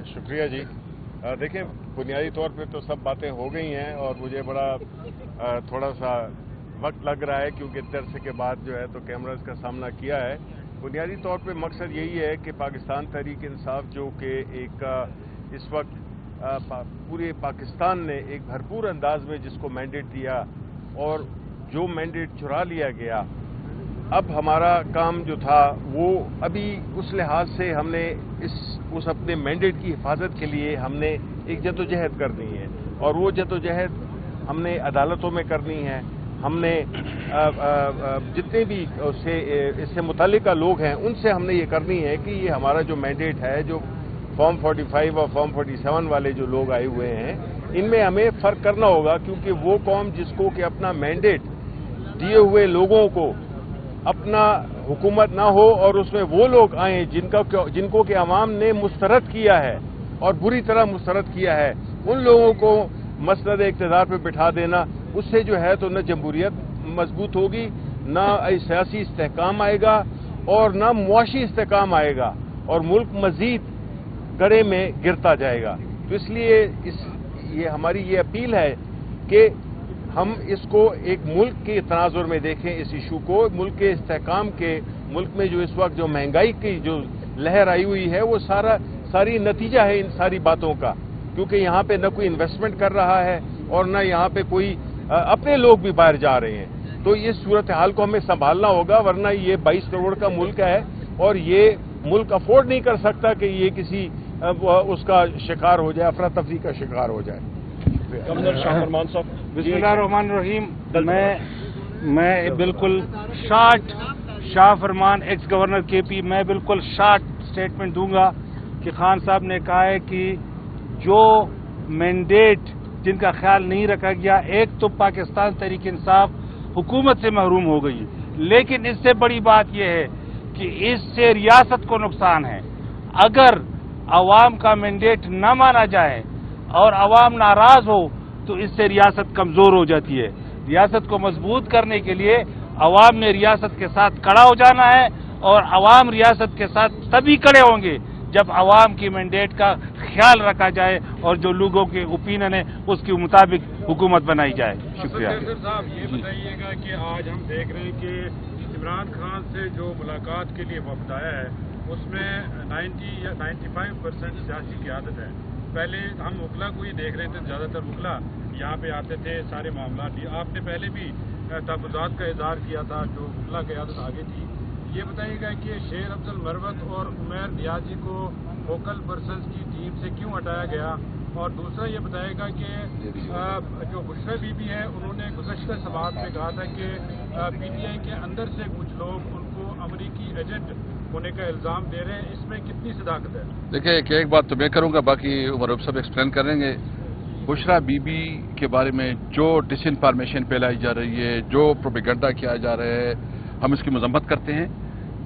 शुक्रिया जी। देखें, बुनियादी तौर पे तो सब बातें हो गई हैं और मुझे बड़ा थोड़ा सा वक्त लग रहा है क्योंकि इतने अरसे के बाद जो है तो कैमरास का सामना किया है। बुनियादी तौर पे मकसद यही है कि पाकिस्तान तहरीक इंसाफ जो कि एक इस वक्त पूरे पाकिस्तान ने एक भरपूर अंदाज में जिसको मैंडेट दिया और जो मैंडेट चुरा लिया गया, अब हमारा काम जो था वो अभी उस लिहाज से हमने उस अपने मैंडेट की हिफाजत के लिए हमने एक जदोजहद करनी है और वो जदोजहद हमने अदालतों में करनी है। हमने जितने भी इससे मुतल्लिका लोग हैं उनसे हमने ये करनी है कि ये हमारा जो मैंडेट है, जो फॉर्म 45 और फॉर्म 47 वाले जो लोग आए हुए हैं, इनमें हमें फ़र्क करना होगा क्योंकि वो कौम जिसको कि अपना मैंडेट दिए हुए लोगों को अपना हुकूमत ना हो और उसमें वो लोग आए जिनको कि अवाम ने मुस्तरद किया है और बुरी तरह मुस्तरद किया है, उन लोगों को मसनद इक़्तिदार पे बिठा देना, उससे जो है तो न जमहूरियत मजबूत होगी, न सियासी इस्तेहकाम आएगा और न मुआशी इस्तेहकाम आएगा और मुल्क मजीद गड़े में गिरता जाएगा। तो इसलिए ये हमारी ये अपील है कि हम इसको एक मुल्क के तनाजुर में देखें, इस इशू को मुल्क के इस्तेहकाम के, मुल्क में जो इस वक्त जो महंगाई की जो लहर आई हुई है वो सारी नतीजा है इन सारी बातों का, क्योंकि यहाँ पे न कोई इन्वेस्टमेंट कर रहा है और न यहाँ पे कोई अपने लोग भी बाहर जा रहे हैं। तो ये सूरत हाल को हमें संभालना होगा, वरना ये 22 करोड़ का मुल्क है और ये मुल्क अफोर्ड नहीं कर सकता कि ये किसी उसका शिकार हो जाए, अफरा तफरी का शिकार हो जाए। गवर्नर शाह फरमान साहब। बिस्मिल्लाहिर्रहमानिर्रहीम। मैं बिल्कुल शार्ट शाह फरमान एक्स गवर्नर केपी, मैं बिल्कुल शार्ट स्टेटमेंट दूंगा कि खान साहब ने कहा है कि जो मैंडेट जिनका ख्याल नहीं रखा गया, एक तो पाकिस्तान तहरीक इंसाफ हुकूमत से महरूम हो गई, लेकिन इससे बड़ी बात यह है कि इससे रियासत को नुकसान है। अगर अवाम का मैंडेट न माना जाए और अवाम नाराज हो तो इससे रियासत कमजोर हो जाती है। रियासत को मजबूत करने के लिए अवाम ने रियासत के साथ खड़ा हो जाना है और अवाम रियासत के साथ तभी खड़े होंगे जब अवाम की मैंडेट का ख्याल रखा जाए और जो लोगों के ओपिनियन है उसके मुताबिक हुकूमत बनाई जाए। शुक्रिया। साहब, ये बताइएगा कि आज हम देख रहे हैं कि इमरान खान से जो मुलाकात के लिए वफद आया है उसमें 90 या 95% सियासी क़यादत है। पहले हम वकला को ही देख रहे थे, ज़्यादातर वकला यहाँ पे आते थे, सारे मामला लिए। आपने पहले भी तहफ़्फ़ुज़ात का इज़हार किया था, जो वकला क़यादत आगे थी। ये बताइएगा कि शेर अफजल मरवत और उमैर नियाज़ी को फोकल पर्सन्स की टीम से क्यों हटाया गया, और दूसरा ये बताएगा कि जो बुशरा बीबी है उन्होंने गुज़श्ता समाअत में कहा था कि PTI के अंदर से कुछ लोग उनको अमरीकी एजेंट होने का इल्ज़ाम दे रहे हैं, इसमें कितनी सदाकत है? देखिए, एक बात तो मैं करूंगा, बाकी उमर सब एक्सप्लेन करेंगे। बुशरा बीबी के बारे में जो डिसइंफॉर्मेशन फैलाई जा रही है, जो प्रोपेगेंडा किया जा रहा है, हम इसकी मजम्मत करते हैं।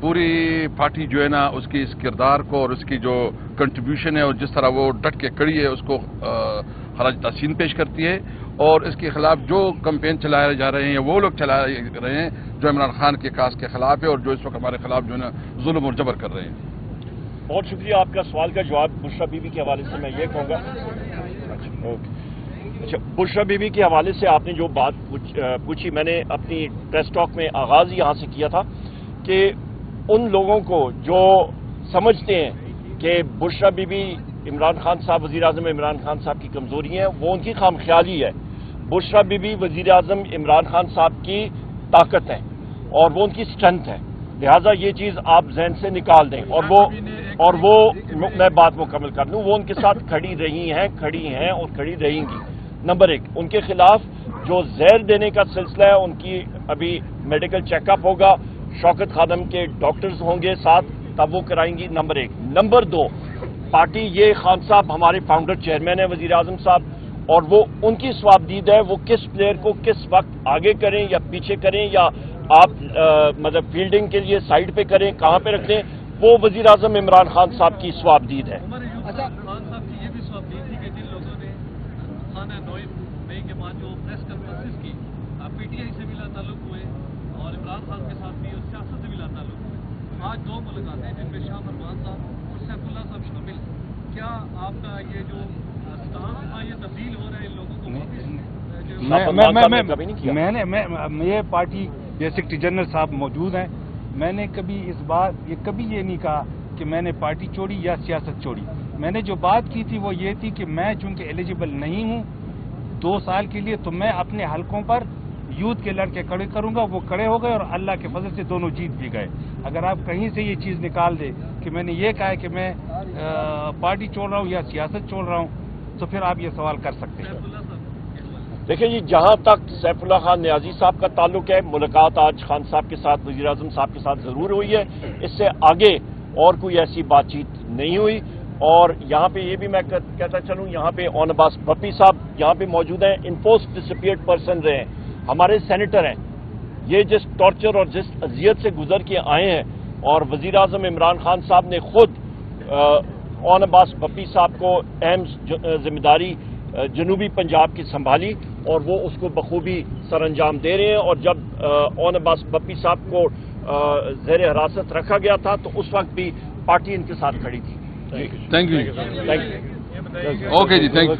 पूरी पार्टी जो है ना उसकी इस किरदार को और उसकी जो कंट्रीब्यूशन है और जिस तरह वो डट के खड़ी है उसको खराज तहसीन पेश करती है। और इसके खिलाफ जो कैंपेन चलाए जा रहे हैं वो लोग चला रहे हैं जो इमरान खान के कास के खिलाफ है और जो इस वक्त हमारे खिलाफ जो है ना जुल्म और जबर कर रहे हैं। बहुत शुक्रिया। आपका सवाल का जवाब बुशरा बीबी के हवाले से मैं ये कहूँगा। अच्छा, बुशरा बीबी के हवाले से आपने जो बात पूछी, मैंने अपनी प्रेस टॉक में आगाज़ ही यहाँ से किया था कि उन लोगों को जो समझते हैं कि बुशरा बीबी इमरान खान साहब, वज़ीर आज़म इमरान खान साहब की कमज़ोरी है, वो उनकी खामख्याली है। बुशरा बीबी वज़ीर आज़म इमरान खान साहब की ताकत है और वो उनकी स्ट्रेंथ है, लिहाजा ये चीज़ आप जहन से निकाल दें। और वो मैं बात मुकम्मल कर लूँ, वो उनके साथ खड़ी रही हैं, खड़ी हैं और खड़ी रहेंगी। नंबर एक, उनके खिलाफ जो जहर देने का सिलसिला है, उनकी अभी मेडिकल चेकअप होगा, शौकत खानम के डॉक्टर्स होंगे साथ, तब वो कराएंगी। नंबर एक। नंबर दो, पार्टी ये खान साहब हमारे फाउंडर चेयरमैन है वज़ीर आज़म साहब, और वो उनकी स्वाबदीद है वो किस प्लेयर को किस वक्त आगे करें या पीछे करें या आप मतलब फील्डिंग के लिए साइड पे करें, कहाँ पे रख दें, वो वज़ीर आज़म इमरान खान साहब की स्वाबदीद है। अच्छा, खान साहब की ये भी स्वाबदीद थी कि जिन लोगों ने खाना 9 मई के बाद जो प्रेस कॉन्फ्रेंसिस की, PTI से मिला ताल्लुक हुए और इमरान खान के साथ भी और सियासत से मिला ताल्लुक हुए। आज 2 मुलाकातें जिनमें शाह फरमान साहब और सैफुल्लाह साहब शामिल, क्या आपका ये जो स्टांस था ये तब्दील हो रहा है इन लोगों को ये पार्टी ये सेक्रेटरी जनरल साहब मौजूद हैं, मैंने कभी कभी ये नहीं कहा कि मैंने पार्टी छोड़ी या सियासत छोड़ी। मैंने जो बात की थी वो ये थी कि मैं चूंकि एलिजिबल नहीं हूँ 2 साल के लिए, तो मैं अपने हलकों पर यूथ के लड़के खड़े करूंगा। वो खड़े हो गए और अल्लाह के फजल से दोनों जीत भी गए। अगर आप कहीं से ये चीज़ निकाल दे कि मैंने ये कहा है कि मैं पार्टी छोड़ रहा हूँ या सियासत छोड़ रहा हूँ, तो फिर आप ये सवाल कर सकते हैं। देखिए जी, जहां तक सैफुल्लाह खान नियाजी साहब का ताल्लुक है, मुलाकात आज खान साहब के साथ, वज़ीर आज़म साहब के साथ जरूर हुई है। इससे आगे और कोई ऐसी बातचीत नहीं हुई। और यहाँ पे ये भी मैं कहता चलूँ, यहाँ पे ऑन अब्बास भप्पी साहब यहाँ पे मौजूद हैं, इन्फोर्स्ड डिसअपीयर्ड पर्सन रहे हैं, हमारे सेनेटर हैं। ये जिस टॉर्चर और जिस अजियत से गुजर के आए हैं, और वज़ीर आज़म इमरान खान साहब ने खुद ऑन अब्बास भप्पी साहब को अहम जिम्मेदारी जनूबी पंजाब की संभाली और वो उसको बखूबी सर अंजाम दे रहे हैं। और जब ऑन अब्बास भप्पी साहब को ज़ेर हिरासत रखा गया था तो उस वक्त भी पार्टी इनके साथ खड़ी थी। Thank you. Okay ji, thank you.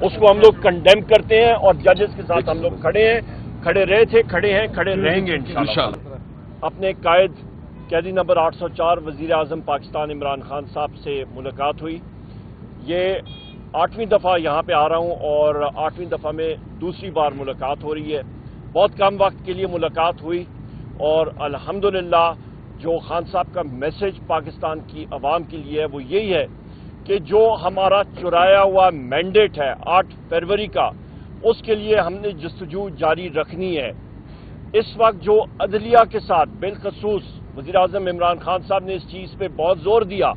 उसको हम लोग कंडेम करते हैं और जजेस के साथ हम लोग खड़े हैं, खड़े रहे थे, खड़े हैं, खड़े रहेंगे इंशाअल्लाह। अपने कायद कैदी नंबर 804 वज़ीर आज़म पाकिस्तान इमरान खान साहब से मुलाकात हुई। ये 8वीं दफ़ा यहाँ पे आ रहा हूँ और 8वीं दफ़ा में दूसरी बार मुलाकात हो रही है। बहुत कम वक्त के लिए मुलाकात हुई और अल्हम्दुलिल्लाह जो खान साहब का मैसेज पाकिस्तान की आवाम के लिए है वो यही है कि जो हमारा चुराया हुआ मैंडेट है 8 फरवरी का, उसके लिए हमने जस्तजू जारी रखनी है। इस वक्त जो अदलिया के साथ बिलखसूस वज़ीर आज़म इमरान खान साहब ने इस चीज़ पे बहुत जोर दिया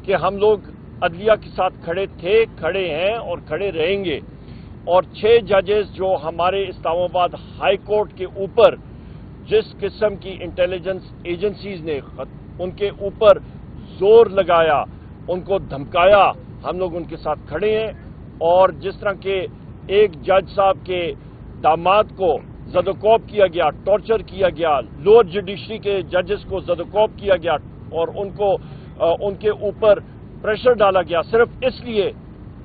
कि हम लोग अदलिया के साथ खड़े थे, खड़े हैं और खड़े रहेंगे। और 6 जजेस जो हमारे इस्लामाबाद हाई कोर्ट के ऊपर जिस किस्म की इंटेलिजेंस एजेंसीज ने उनके ऊपर जोर लगाया, उनको धमकाया, हम लोग उनके साथ खड़े हैं। और जिस तरह के एक जज साहब के दामाद को ज़दोकॉप किया गया, टॉर्चर किया गया, लोअर जुडिशरी के जजेस को ज़दोकॉप किया गया और उनको उनके ऊपर प्रेशर डाला गया सिर्फ इसलिए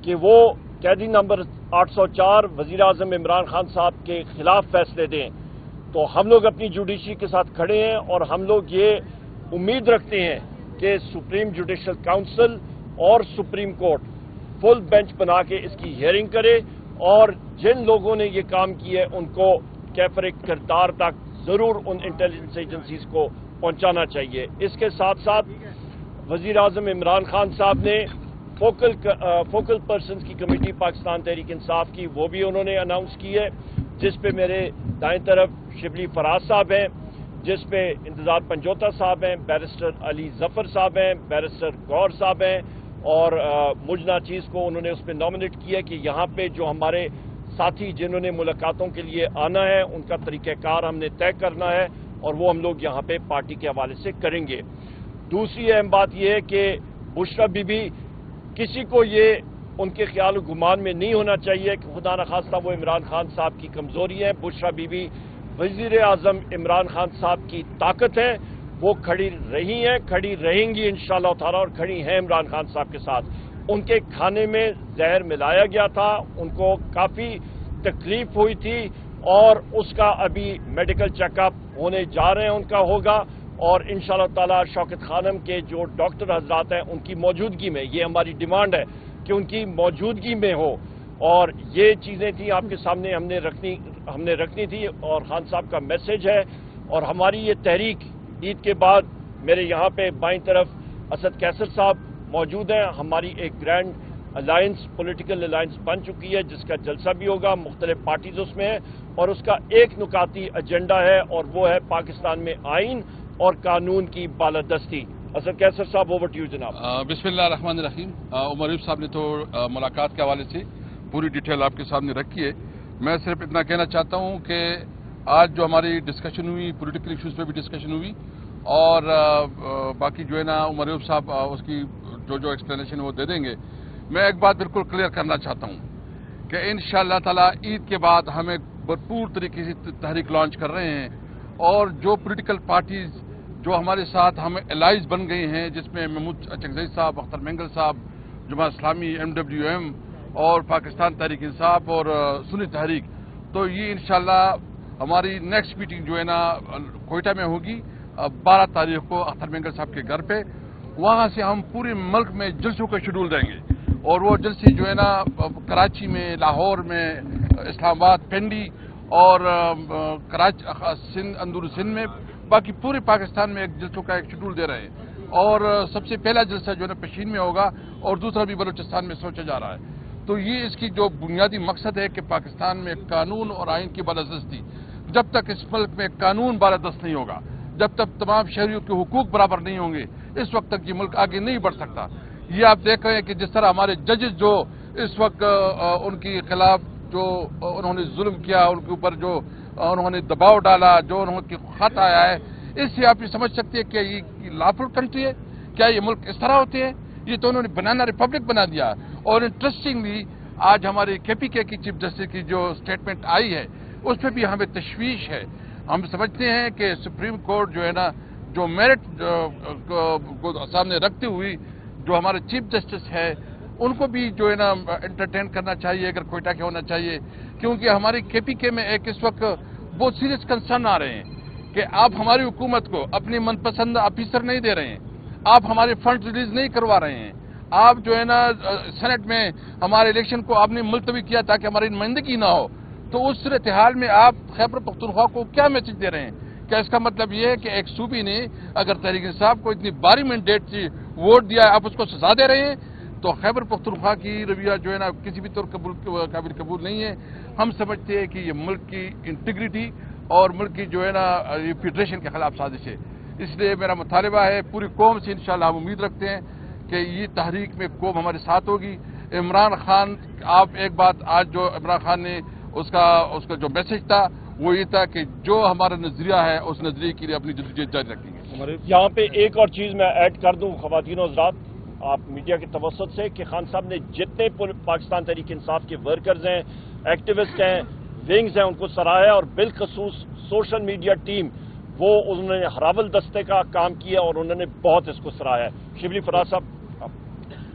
कि वो कैदी नंबर 804 वज़ीर आज़म इमरान खान साहब के खिलाफ फैसले दें, तो हम लोग अपनी जुडिशरी के साथ खड़े हैं और हम लोग ये उम्मीद रखते हैं कि सुप्रीम जुडिशल काउंसिल और सुप्रीम कोर्ट फुल बेंच बना के इसकी हियरिंग करे और जिन लोगों ने ये काम किया है उनको कैफर किरदार तक जरूर उन इंटेलिजेंस एजेंसीज को पहुंचाना चाहिए। इसके साथ साथ वज़ीर आज़म इमरान खान साहब ने फोकल पर्सन्स की कमेटी पाकिस्तान तहरीक इंसाफ की वो भी उन्होंने अनाउंस की है, जिस पे मेरे दाएं तरफ शिबली फराज साहब हैं, जिस पे इंतजार पंजोता साहब हैं, बैरिस्टर अली जफर साहब हैं, बैरिस्टर गौर साहब हैं और मुजना चीज़ को उन्होंने उस पर नॉमिनेट किया कि यहाँ पे जो हमारे साथी जिन्होंने मुलाकातों के लिए आना है उनका तरीक़ाकार हमने तय करना है और वो हम लोग यहाँ पे पार्टी के हवाले से करेंगे। दूसरी अहम बात यह है कि बुशरा बीबी किसी को ये उनके ख्याल गुमान में नहीं होना चाहिए कि खुदा न खास्ता वो इमरान खान साहब की कमजोरी है। बुशरा बीबी वज़ीर आज़म इमरान खान साहब की ताकत है, वो खड़ी रही हैं, खड़ी रहेंगी इंशाअल्लाह ताला और खड़ी हैं इमरान खान साहब के साथ। उनके खाने में जहर मिलाया गया था, उनको काफ़ी तकलीफ हुई थी और उसका अभी मेडिकल चेकअप होने जा रहे हैं, उनका होगा और इंशाअल्लाह ताला शौकत खानम के जो डॉक्टर हजरात हैं उनकी मौजूदगी में, ये हमारी डिमांड है कि उनकी मौजूदगी में हो। और ये चीज़ें थी आपके सामने हमने रखनी थी और खान साहब का मैसेज है। और हमारी ये तहरीक ईद के बाद मेरे यहाँ पे बाईं तरफ असद कैसर साहब मौजूद हैं। हमारी एक ग्रैंड अलायंस, पॉलिटिकल अलायंस बन चुकी है जिसका जलसा भी होगा, मुख्तलिफ पार्टीज उसमें है और उसका एक नुकाती एजेंडा है और वो है पाकिस्तान में आइन और कानून की बालादस्ती। असद कैसर साहब, ओवर टू यू जनाब। बिस्मिल्लाह रहमान रहीम। उमर अयूब साहब ने तो मुलाकात के हवाले से पूरी डिटेल आपके सामने रखी है। मैं सिर्फ इतना कहना चाहता हूँ कि आज जो हमारी डिस्कशन हुई, पॉलिटिकल इश्यूज पे भी डिस्कशन हुई और बाकी जो है ना उमर अयूब साहब उसकी जो एक्सप्लेनेशन वो दे देंगे। मैं एक बात बिल्कुल क्लियर करना चाहता हूँ कि इंशाअल्लाह ताला ईद के बाद हम एक भरपूर तरीके से तहरीक लॉन्च कर रहे हैं और जो पॉलिटिकल पार्टीज جو ہمارے ساتھ ہمیں الائز بن گئے ہیں، جس میں محمود چکزئی صاحب، اختر مینگل صاحب، جماعت اسلامی، MWM اور پاکستان تحریک انصاف اور سنی تحریک، تو یہ انشاءاللہ ہماری نیکسٹ میٹنگ جو ہے نا کوئٹہ میں ہوگی 12 تاریخ کو اختر مینگل صاحب کے گھر پہ. وہاں سے ہم پورے ملک میں جلسوں کا شیڈول دیں گے، اور وہ جلسے جو ہے نا کراچی میں، لاہور میں، اسلام آباد، پنڈی اور اندور سندھ میں، باقی پورے پاکستان میں ایک جلسوں کا ایک شیڈول دے رہے ہیں. اور سب سے پہلا جلسہ جو ہے نا پشین میں ہوگا، اور دوسرا بھی بلوچستان میں سوچا جا رہا ہے. تو یہ اس کی جو بنیادی مقصد ہے کہ پاکستان میں قانون اور آئین کی بالادستی، جب تک اس ملک میں قانون بالادست نہیں ہوگا، جب تک تمام شہریوں کے حقوق برابر نہیں ہوں گے، اس وقت تک یہ ملک آگے نہیں بڑھ سکتا. یہ آپ دیکھ رہے ہیں کہ جس طرح ہمارے ججز جو اس وقت ان کے خلاف جو انہوں نے ظلم کیا، ان کے اوپر جو انہوں نے دباؤ ڈالا، جو انہوں کے خط آیا ہے، اس سے آپ یہ سمجھ سکتے ہیں کہ یہ لافل کنٹری ہے. کیا یہ ملک اس طرح ہوتے ہیں؟ یہ تو انہوں نے بنانا ریپبلک بنا دیا. اور انٹرسٹنگلی آج ہمارے KPK کی چیف جسٹس کی جو اسٹیٹمنٹ آئی ہے، اس پہ بھی ہمیں تشویش ہے. ہم سمجھتے ہیں کہ سپریم کورٹ جو ہے نا، جو میرٹ کو سامنے رکھتے ہوئی جو ہمارے چیف جسٹس ہے، ان کو بھی جو ہے نا انٹرٹین کرنا چاہیے، اگر کوئٹہ کے ہونا چاہیے. کیونکہ ہماری KPK میں ایک اس وقت بہت سیریس کنسرن آ رہے ہیں کہ آپ ہماری حکومت کو اپنی من پسند آفیسر نہیں دے رہے ہیں، آپ ہمارے فنڈ ریلیز نہیں کروا رہے ہیں، آپ جو ہے نا سینٹ میں ہمارے الیکشن کو آپ نے ملتوی کیا تاکہ ہماری نمائندگی نہ ہو. تو اس صورتحال میں آپ خیبر پختونخوا کو کیا میسج دے رہے ہیں؟ کیا اس کا مطلب یہ ہے کہ ایک صوبی نے اگر تحریک انصاف کو اتنی باری مینڈیٹ سے ووٹ دیا ہے، آپ اس کو سزا دے رہے ہیں؟ تو خیبر پختونخوا کی رویہ جو ہے نا کسی بھی طور قابل قبول نہیں ہے. ہم سمجھتے ہیں کہ یہ ملک کی انٹیگریٹی اور ملک کی جو ہے نا یہ فیڈریشن کے خلاف سازش ہے. اس لیے میرا مطالبہ ہے، پوری قوم سے انشاءاللہ ہم امید رکھتے ہیں کہ یہ تحریک میں قوم ہمارے ساتھ ہوگی. عمران خان، آپ ایک بات آج جو عمران خان نے اس کا جو میسج تھا وہ یہ تھا کہ جو ہمارا نظریہ ہے اس نظریے کے لیے اپنی جدوجہد جاری رکھیں گے. یہاں پہ ایک اور چیز میں ایڈ کر دوں خواتین و حضرات، آپ میڈیا کے توسط سے، کہ خان صاحب نے جتنے پاکستان تحریک انصاف کے ورکرز ہیں، ایکٹیوسٹ ہیں، ونگز ہیں، ان کو سراہا، اور بالخصوص سوشل میڈیا ٹیم، وہ انہوں نے ہراول دستے کا کام کیا اور انہوں نے بہت اس کو سراہا ہے. شبلی فراز صاحب.